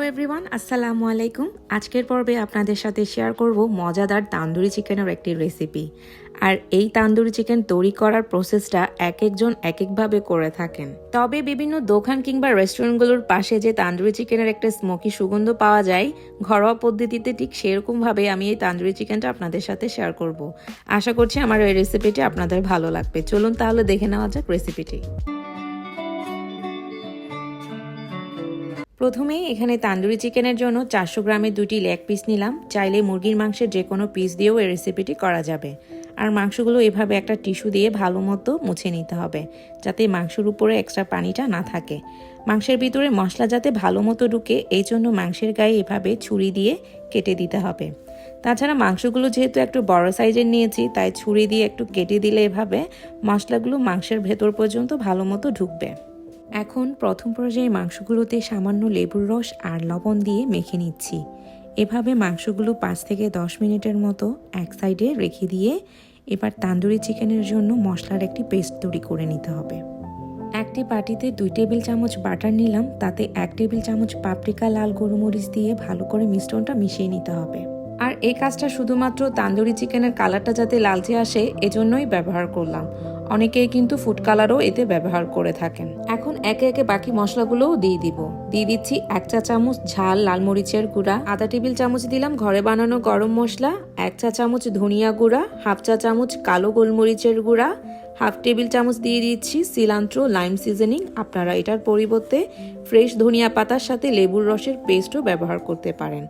Everyone, আসসালামু আলাইকুম। আজকের পর্বে আপনাদের সাথে শেয়ার করব মজাদার তান্দুরি চিকেনের একটি রেসিপি। আর এই তান্দুরি চিকেন তৈরি করার প্রসেসটা এক একজন এক একভাবে করে থাকেন। তবে বিভিন্ন দোকান কিংবা রেস্টুরেন্টগুলোর পাশে যে তান্দুরি চিকেনের একটা স্মোকি সুগন্ধ পাওয়া যায়, ঘরোয়া পদ্ধতিতে ঠিক সেরকমভাবে আমি এই তান্দুরি চিকেনটা আপনাদের সাথে শেয়ার করব। আশা করছি আমার এই রেসিপিটি আপনাদের ভালো লাগবে। চলুন তাহলে দেখে নেওয়া যাক রেসিপিটি। প্রথমেই এখানে তান্দুরি চিকেনের জন্য 400 গ্রামের 2টি লেগ পিস নিলাম। চাইলে মুরগির মাংসের যে কোনো পিস দিয়েও এই রেসিপিটি করা যাবে। আর মাংসগুলো এভাবে একটা টিস্যু দিয়ে ভালো মতো মুছে নিতে হবে, যাতে মাংসের উপরে এক্সট্রা পানিটা না থাকে। মাংসের ভিতরে মশলা যাতে ভালো মতো ঢুকে, এই জন্য মাংসের গায়ে এভাবে ছুরি দিয়ে কেটে দিতে হবে। তাছাড়া মাংসগুলো যেহেতু একটু বড় সাইজের নিয়েছি, তাই ছুরি দিয়ে একটু কেটে দিলে এভাবে মশলাগুলো মাংসের ভেতর পর্যন্ত ভালো মতো ঢুকবে। এখন প্রথম পর্যায়ে মাংসগুলোতে সামান্য লেবুর রস আর লবণ দিয়ে মেখে নিচ্ছি। এভাবে মাংসগুলো 5 থেকে 10 মিনিটের মতো এক সাইডে রেখে দিয়ে এবার তান্দুরি চিকেনের জন্য মশলার একটি পেস্ট তৈরি করে নিতে হবে। একটি বাটিতে 2 টেবিল চামচ বাটার নিলাম, তাতে 1 টেবিল চামচ পাপরিকা লাল গোলমরিচ দিয়ে ভালো করে মিশ্রণটা মিশিয়ে নিতে হবে। আর এই কাজটা শুধুমাত্র তান্দুরি চিকেনের কালারটা যাতে লালচে আসে এজন্যই ব্যবহার করলাম। অনেকেই কিন্তু ফুড কালারও এতে ব্যবহার করে থাকেন। এখন একে একে বাকি মশলাগুলোও দিয়ে দিচ্ছি 1 চা চামচ ঝাল লাল মরিচের গুঁড়া, আধা টেবিল চামচ দিলাম ঘরে বানানো গরম মশলা, 1 চা চামচ ধনিয়া গুঁড়া, হাফ চা চামচ কালো গোলমরিচের গুঁড়া, হাফ টেবিল চামচ দিয়ে দিচ্ছি সিলান্ট্রো লাইম সিজনিং। আপনারা এটার পরিবর্তে ফ্রেশ ধনিয়া পাতার সাথে লেবুর রসের পেস্টও ব্যবহার করতে পারেন।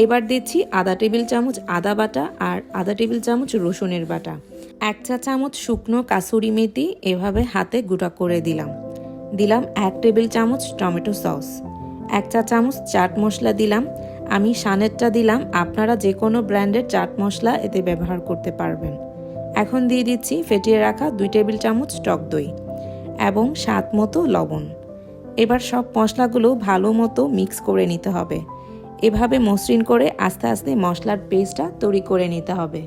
এবার দিচ্ছি আধা টেবিল চামচ আদা বাটা আর আধা টেবিল চামচ রসুনের বাটা, 1 চা চামচ শুকনো কাসুরি মেথি এভাবে হাতে গুঁড়া করে দিলাম 1 টেবিল চামচ টমেটো সস, 1 চা চামচ চাট মশলা দিলাম। আমি সানেরটা দিলাম, আপনারা যে কোনো ব্র্যান্ডের চাট মশলা এতে ব্যবহার করতে পারবেন। এখন দিয়ে দিচ্ছি ফেটিয়ে রাখা 2 টেবিল চামচ টক দই এবং স্বাদ মতো লবণ। এবার সব মশলাগুলো ভালো মতো মিক্স করে নিতে হবে। এভাবে মসৃণ করে আস্তে আস্তে মশলার পেস্টটা তৈরি করে নিতে হবে।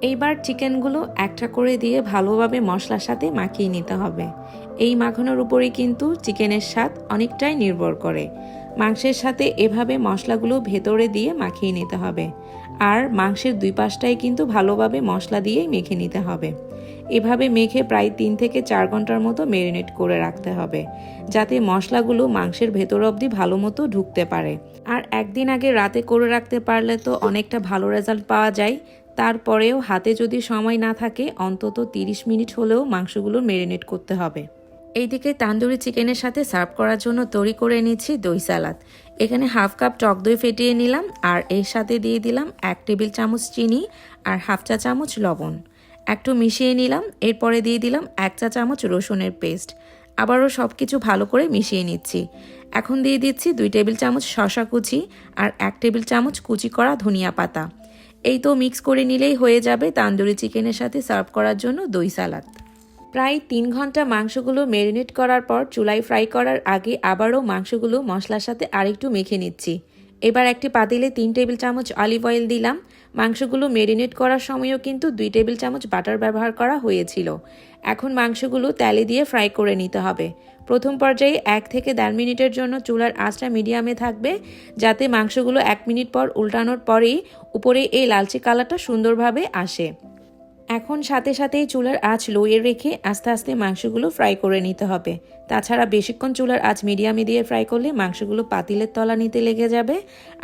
এইবার চিকেনগুলো একটা করে দিয়ে ভালোভাবে মশলার সাথে মাখিয়ে নিতে হবে। এই মাখানোর উপরেই কিন্তু চিকেনের স্বাদ অনেকটাই নির্ভর করে। মাংসের সাথে এভাবে মশলাগুলো ভেতরে দিয়ে মাখিয়ে নিতে হবে। আর মাংসের 2 পাশটাই কিন্তু ভালোভাবে মশলা দিয়েই মেখে নিতে হবে। এভাবে মেখে প্রায় 3 থেকে 4 ঘন্টার মতো ম্যারিনেট করে রাখতে হবে, যাতে মশলাগুলো মাংসের ভেতর অবধি ভালো মতো ঢুকতে পারে। আর একদিন আগে রাতে করে রাখতে পারলে তো অনেকটা ভালো রেজাল্ট পাওয়া যায়। তারপরেও হাতে যদি সময় না থাকে, অন্তত 30 মিনিট হলেও মাংসগুলো ম্যারিনেট করতে হবে। এইদিকে তান্দুরি চিকেনের সাথে সার্ভ করার জন্য তৈরি করে নিচ্ছি দই সালাদ। এখানে হাফ কাপ টক দই ফেটিয়ে নিলাম আর এর সাথে দিয়ে দিলাম 1 টেবিল চামচ চিনি আর হাফ চা চামচ লবণ। একটু মিশিয়ে নিলাম। এরপরে দিয়ে দিলাম 1 চা চামচ রসুনের পেস্ট। আবারও সব কিছু ভালো করে মিশিয়ে নিচ্ছি। এখন দিয়ে দিচ্ছি 2 টেবিল চামচ শসা কুচি আর 1 টেবিল চামচ কুচি করা ধনিয়া পাতা। এই তো মিক্স করে নিলেই হয়ে যাবে তান্দুরি চিকেনের সাথে সার্ভ করার জন্য দই সালাদ। প্রায় 3 ঘন্টা মাংসগুলো ম্যারিনেট করার পর চুলায় ফ্রাই করার আগে আবারও মাংসগুলো মশলার সাথে আরেকটু মেখে নিচ্ছি। এবার একটি পাতিলে 3 টেবিল চামচ অলিভ অয়েল দিলাম। মাংসগুলো ম্যারিনেট করার সময়ও কিন্তু 2 টেবিল চামচ বাটার ব্যবহার করা হয়েছিল। এখন মাংসগুলো তেলে দিয়ে ফ্রাই করে নিতে হবে। প্রথম পর্যায়ে 1 থেকে 1.5 মিনিটের জন্য চুলার আঁচটা মিডিয়ামে থাকবে, যাতে মাংসগুলো 1 মিনিট পর উল্টানোর পরেই উপরে এই লালচে কালারটা সুন্দরভাবে আসে। এখন সাথে সাথেই চুলার আঁচ লোয়ে রেখে আস্তে আস্তে মাংসগুলো ফ্রাই করে নিতে হবে। তাছাড়া বেশিক্ষণ চুলার আঁচ মিডিয়ামে দিয়ে ফ্রাই করলে মাংসগুলো পাতিলের তলা নিতে লেগে যাবে,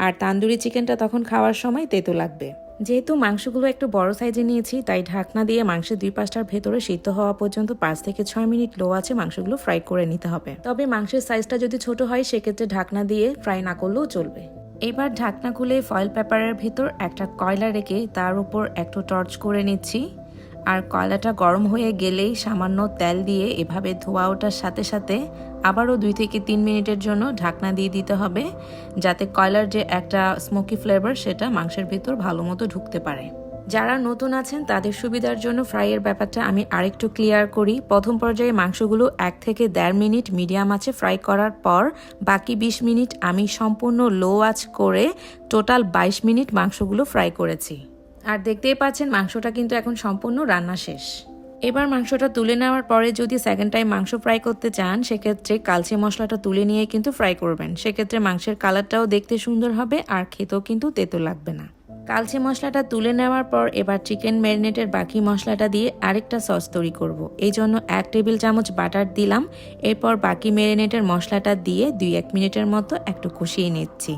আর তান্দুরি চিকেনটা তখন খাওয়ার সময় তেতো লাগবে। যেহেতু মাংসগুলো একটু বড় সাইজে নিয়েছি, তাই ঢাকনা দিয়ে মাংসের 2 পাশটার ভেতরে সিদ্ধ হওয়া পর্যন্ত 5 থেকে 6 মিনিট লো আছে মাংসগুলো ফ্রাই করে নিতে হবে। তবে মাংসের সাইজটা যদি ছোট হয়, সেক্ষেত্রে ঢাকনা দিয়ে ফ্রাই না করলেও চলবে। এবার ঢাকনা খুলে ফয়েল পেপারের ভেতর একটা কয়লা রেখে তার উপর একটু টর্চ করে নিচ্ছি। আর কয়লাটা গরম হয়ে গেলেই সামান্য তেল দিয়ে এভাবে ধোয়া ওঠার সাথে সাথে আবারও 2 থেকে 3 মিনিটের জন্য ঢাকনা দিয়ে দিতে হবে, যাতে কয়লার যে একটা স্মোকি ফ্লেভার সেটা মাংসের ভেতর ভালো মতো ঢুকতে পারে। যারা নতুন আছেন তাদের সুবিধার জন্য ফ্রাইয়ের ব্যাপারটা আমি আরেকটু ক্লিয়ার করি। প্রথম পর্যায়ে মাংসগুলো 1 থেকে 1.5 মিনিট মিডিয়াম আঁচে ফ্রাই করার পর বাকি 20 মিনিট আমি সম্পূর্ণ লো আঁচ করে টোটাল 22 মিনিট মাংসগুলো ফ্রাই করেছি। আর দেখতেই পাচ্ছেন মাংসটা কিন্তু এখন সম্পূর্ণ রান্না শেষ। এবার মাংসটা তুলে নেওয়ার পরে যদি সেকেন্ড টাইম মাংস ফ্রাই করতে চান সেক্ষেত্রে কালচে মশলাটা তুলে নিয়ে কিন্তু ফ্রাই করবেন। সেক্ষেত্রে মাংসের কালারটাও দেখতে সুন্দর হবে আর খেতেও কিন্তু তেতো লাগবে না। কালচে মশলাটা তুলে নেওয়ার পর এবার চিকেন ম্যারিনেটের বাকি মশলাটা দিয়ে আরেকটা সস তৈরি করব। এই জন্য 1 টেবিল চামচ বাটার দিলাম। এরপর বাকি ম্যারিনেটের মশলাটা দিয়ে 2-1 মিনিটের মতো একটু কষিয়ে নিচ্ছি।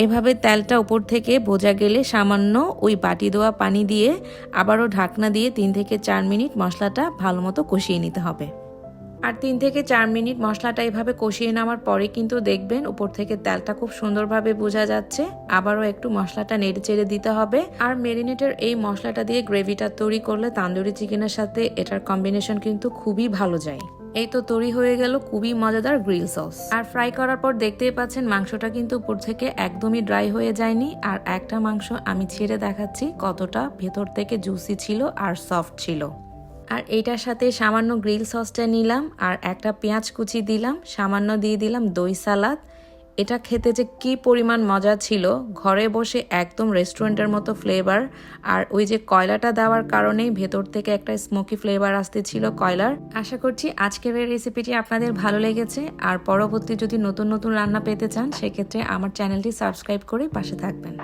এভাবে তেলটা উপর থেকে বোঝা গেলে সামান্য ওই বাটি দেওয়া পানি দিয়ে আবারও ঢাকনা দিয়ে 3 থেকে 4 মিনিট মশলাটা ভালো মতো কষিয়ে নিতে হবে। আর 3 থেকে 4 মিনিট মশলাটা এভাবে কষিয়ে নেওয়ার পরে কিন্তু দেখবেন উপর থেকে তেলটা খুব সুন্দরভাবে বোঝা যাচ্ছে। আবারও একটু মশলাটা নেড়ে চেড়ে দিতে হবে। আর মেরিনেটের এই মশলাটা দিয়ে গ্রেভিটা তৈরি করলে তান্দুরি চিকেনের সাথে এটার কম্বিনেশন কিন্তু খুবই ভালো যায়। এই তো তৈরি হয়ে গেল খুবই মজাদার গ্রিল সস। আর ফ্রাই করার পর দেখতেই পাচ্ছেন মাংসটা কিন্তু উপর থেকে একদমই ড্রাই হয়ে যায়নি। আর একটা মাংস আমি ছেড়ে দেখাচ্ছি কতটা ভেতর থেকে জুসি ছিল আর সফট ছিল। আর এইটার সাথে সামান্য গ্রিল সসটা নিলাম আর একটা পেঁয়াজ কুচি দিলাম, সামান্য দিয়ে দিলাম দই সালাদ। এটা খেতে যে কি পরিমাণ মজা ছিল, ঘরে বসে একদম রেস্টুরেন্টের মতো ফ্লেভার। আর ওই যে কয়লাটা দেওয়ার কারণেই ভেতর থেকে একটা স্মোকি ফ্লেভার আসতে ছিল কয়লার। আশা করছি আজকের এই রেসিপিটি আপনাদের ভালো লেগেছে। আর পরবর্তী যদি নতুন নতুন রান্না পেতে চান সেক্ষেত্রে আমার চ্যানেলটি সাবস্ক্রাইব করে পাশে থাকবেন।